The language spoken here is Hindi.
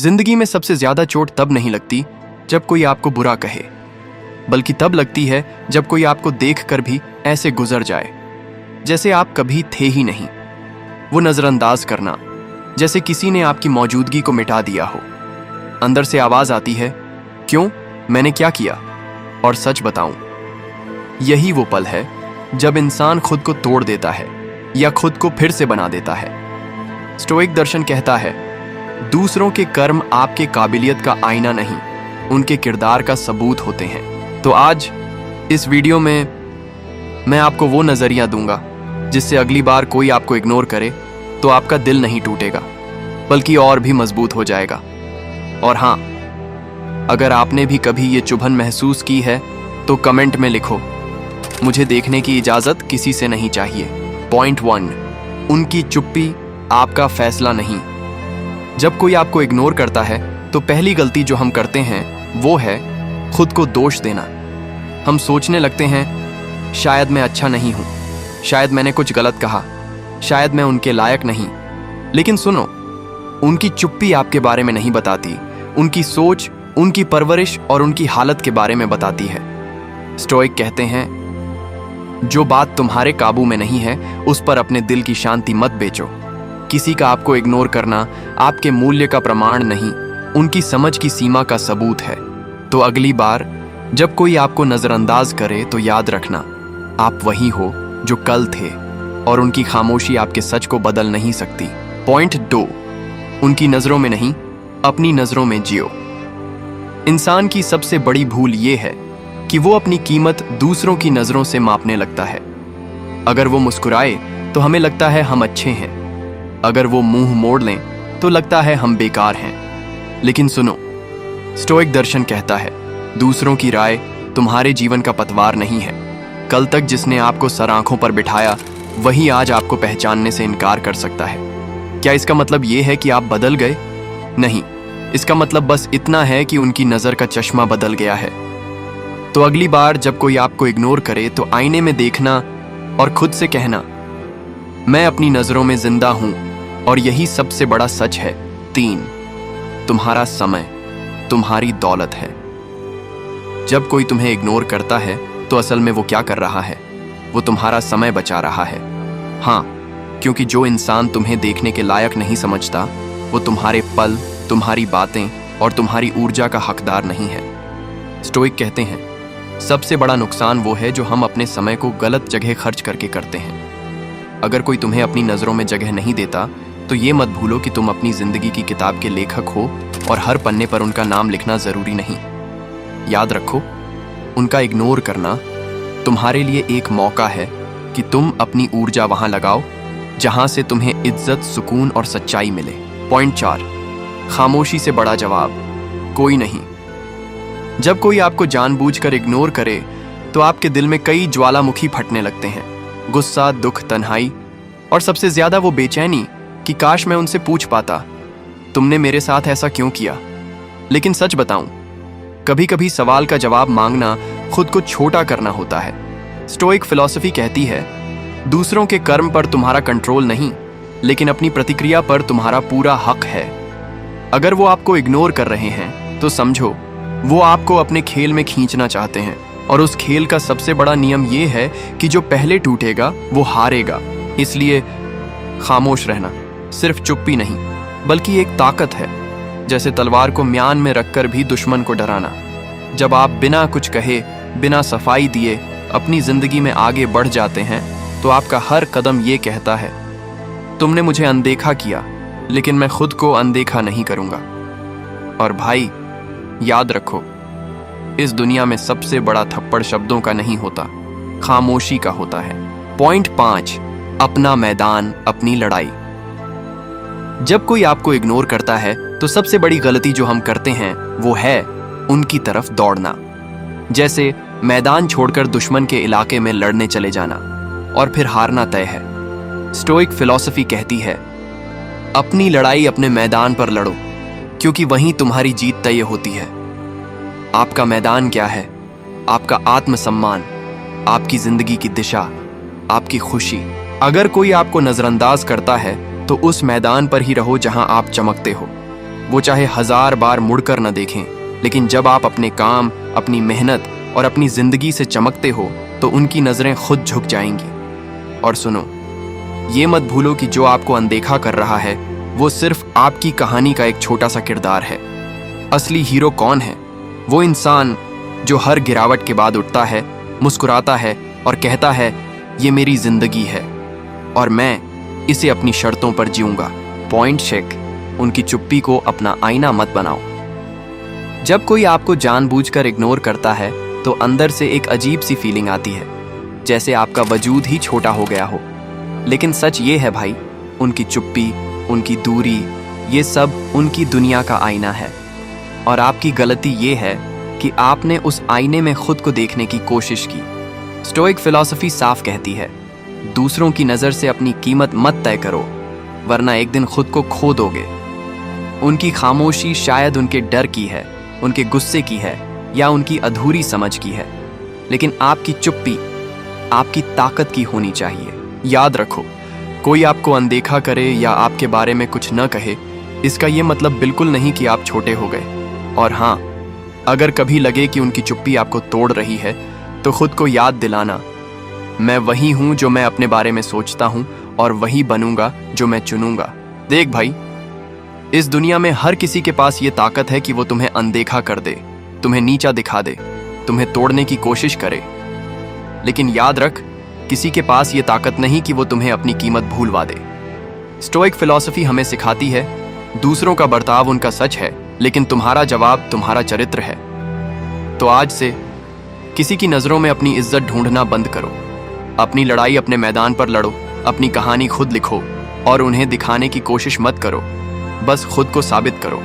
जिंदगी में सबसे ज्यादा चोट तब नहीं लगती जब कोई आपको बुरा कहे, बल्कि तब लगती है जब कोई आपको देखकर भी ऐसे गुजर जाए जैसे आप कभी थे ही नहीं। वो नजरअंदाज करना, जैसे किसी ने आपकी मौजूदगी को मिटा दिया हो। अंदर से आवाज आती है, क्यों, मैंने क्या किया? और सच बताऊं, यही वो पल है जब इंसान खुद को तोड़ देता है या खुद को फिर से बना देता है। स्टोइक दर्शन कहता है, दूसरों के कर्म आपके काबिलियत का आईना नहीं, उनके किरदार का सबूत होते हैं। तो आज इस वीडियो में मैं आपको वो नजरिया दूंगा जिससे अगली बार कोई आपको इग्नोर करे तो आपका दिल नहीं टूटेगा, बल्कि और भी मजबूत हो जाएगा। और हाँ, अगर आपने भी कभी ये चुभन महसूस की है तो कमेंट में लिखो। मुझे देखने की इजाजत किसी से नहीं चाहिए। पॉइंट 1, उनकी चुप्पी आपका फैसला नहीं। जब कोई आपको इग्नोर करता है तो पहली गलती जो हम करते हैं वो है खुद को दोष देना। हम सोचने लगते हैं, शायद मैं अच्छा नहीं हूं, शायद मैंने कुछ गलत कहा, शायद मैं उनके लायक नहीं। लेकिन सुनो, उनकी चुप्पी आपके बारे में नहीं बताती, उनकी सोच, उनकी परवरिश और उनकी हालत के बारे में बताती है। स्टोइक कहते हैं, जो बात तुम्हारे काबू में नहीं है उस पर अपने दिल की शांति मत बेचो। किसी का आपको इग्नोर करना आपके मूल्य का प्रमाण नहीं, उनकी समझ की सीमा का सबूत है। तो अगली बार जब कोई आपको नजरअंदाज करे तो याद रखना, आप वही हो जो कल थे और उनकी खामोशी आपके सच को बदल नहीं सकती। पॉइंट 2, उनकी नजरों में नहीं, अपनी नजरों में जियो। इंसान की सबसे बड़ी भूल ये है कि वो अपनी कीमत दूसरों की नजरों से मापने लगता है। अगर वो मुस्कुराए तो हमें लगता है हम अच्छे हैं, अगर वो मुंह मोड़ लें तो लगता है हम बेकार हैं। लेकिन सुनो, स्टोइक दर्शन कहता है, दूसरों की राय तुम्हारे जीवन का पतवार नहीं है। कल तक जिसने आपको सर आंखों पर बिठाया वही आज आपको पहचानने से इनकार कर सकता है। क्या इसका मतलब ये है कि आप बदल गए? नहीं, इसका मतलब बस इतना है कि उनकी नजर का चश्मा बदल गया है। तो अगली बार जब कोई आपको इग्नोर करे तो आईने में देखना और खुद से कहना, मैं अपनी नजरों में जिंदा हूं और यही सबसे बड़ा सच है। 3, तुम्हारा समय तुम्हारी दौलत है। जब कोई तुम्हें इग्नोर करता है तो असल में वो क्या कर रहा है? वो तुम्हारा समय बचा रहा है। हाँ, क्योंकि जो इंसान तुम्हें देखने के लायक नहीं समझता वो तुम्हारे पल, तुम्हारी बातें और तुम्हारी ऊर्जा का हकदार नहीं है। स्टोइक कहते हैं, सबसे बड़ा नुकसान वो है जो हम अपने समय को गलत जगह खर्च करके करते हैं। अगर कोई तुम्हें अपनी नजरों में जगह नहीं देता तो ये मत भूलो कि तुम अपनी जिंदगी की किताब के लेखक हो और हर पन्ने पर उनका नाम लिखना जरूरी नहीं। याद रखो, उनका इग्नोर करना तुम्हारे लिए एक मौका है कि तुम अपनी ऊर्जा वहां लगाओ जहां से तुम्हें इज्जत, सुकून और सच्चाई मिले। पॉइंट 4, खामोशी से बड़ा जवाब कोई नहीं। जब कोई आपको जानबूझकर इग्नोर करे तो आपके दिल में कई ज्वालामुखी फटने लगते हैं, गुस्सा, दुख, तन्हाई और सबसे ज्यादा वो बेचैनी कि काश मैं उनसे पूछ पाता, तुमने मेरे साथ ऐसा क्यों किया? लेकिन सच बताऊं, कभी कभी सवाल का जवाब मांगना खुद को छोटा करना होता है। स्टोइक फिलॉसफी कहती है, दूसरों के कर्म पर तुम्हारा कंट्रोल नहीं, लेकिन अपनी प्रतिक्रिया पर तुम्हारा पूरा हक है। अगर वो आपको इग्नोर कर रहे हैं तो समझो वो आपको अपने खेल में खींचना चाहते हैं, और उस खेल का सबसे बड़ा नियम ये है कि जो पहले टूटेगा वो हारेगा। इसलिए खामोश रहना सिर्फ चुप्पी नहीं, बल्कि एक ताकत है, जैसे तलवार को म्यान में रखकर भी दुश्मन को डराना। जब आप बिना कुछ कहे, बिना सफाई दिए अपनी जिंदगी में आगे बढ़ जाते हैं तो आपका हर कदम ये कहता है, तुमने मुझे अनदेखा किया लेकिन मैं खुद को अनदेखा नहीं करूंगा। और भाई, याद रखो, इस दुनिया में सबसे बड़ा थप्पड़ शब्दों का नहीं होता, खामोशी का होता है। पॉइंट 5, अपना मैदान, अपनी लड़ाई। जब कोई आपको इग्नोर करता है तो सबसे बड़ी गलती जो हम करते हैं वो है उनकी तरफ दौड़ना। जैसे मैदान छोड़कर दुश्मन के इलाके में लड़ने चले जाना और फिर हारना तय है। स्टोइक फिलॉसफी कहती है, अपनी लड़ाई अपने मैदान पर लड़ो, क्योंकि वहीं तुम्हारी जीत तय होती है। आपका मैदान क्या है? आपका आत्मसम्मान, आपकी जिंदगी की दिशा, आपकी खुशी। अगर कोई आपको नजरअंदाज करता है तो उस मैदान पर ही रहो जहां आप चमकते हो। वो चाहे 1000 बार मुड़कर न देखें, लेकिन जब आप अपने काम, अपनी मेहनत और अपनी जिंदगी से चमकते हो तो उनकी नजरें खुद झुक जाएंगी। और सुनो, ये मत भूलो कि जो आपको अनदेखा कर रहा है वो सिर्फ आपकी कहानी का एक छोटा सा किरदार है। असली हीरो कौन है? वो इंसान जो हर गिरावट के बाद उठता है, मुस्कुराता है और कहता है, ये मेरी जिंदगी है और मैं इसे अपनी शर्तों पर जीऊंगा। Point check. उनकी चुप्पी को अपना आईना मत बनाओ। जब कोई आपको जानबूझकर इग्नोर करता है तो अंदर से एक अजीब सी फीलिंग आती है, जैसे आपका वजूद ही छोटा हो गया हो। लेकिन सच ये है भाई, उनकी चुप्पी, उनकी दूरी, ये सब उनकी दुनिया का आईना है। और आपकी गलती ये है कि आपने उस आईने में खुद को देखने की कोशिश की। स्टोइक फिलॉसफी साफ कहती है, दूसरों की नज़र से अपनी कीमत मत तय करो, वरना एक दिन खुद को खो दोगे। उनकी खामोशी शायद उनके डर की है, उनके गुस्से की है या उनकी अधूरी समझ की है, लेकिन आपकी चुप्पी आपकी ताकत की होनी चाहिए। याद रखो, कोई आपको अनदेखा करे या आपके बारे में कुछ न कहे, इसका ये मतलब बिल्कुल नहीं कि आप छोटे हो गए। और हाँ, अगर कभी लगे कि उनकी चुप्पी आपको तोड़ रही है तो खुद को याद दिलाना, मैं वही हूं जो मैं अपने बारे में सोचता हूं और वही बनूंगा जो मैं चुनूंगा। देख भाई, इस दुनिया में हर किसी के पास ये ताकत है कि वो तुम्हें अनदेखा कर दे, तुम्हें नीचा दिखा दे, तुम्हें तोड़ने की कोशिश करे। लेकिन याद रख, किसी के पास ये ताकत नहीं कि वो तुम्हें अपनी कीमत भूलवा दे। स्टोइक फिलॉसफी हमें सिखाती है, दूसरों का बर्ताव उनका सच है, लेकिन तुम्हारा जवाब तुम्हारा चरित्र है। तो आज से किसी की नज़रों में अपनी इज्जत ढूंढना बंद करो। अपनी लड़ाई अपने मैदान पर लड़ो, अपनी कहानी खुद लिखो और उन्हें दिखाने की कोशिश मत करो, बस खुद को साबित करो।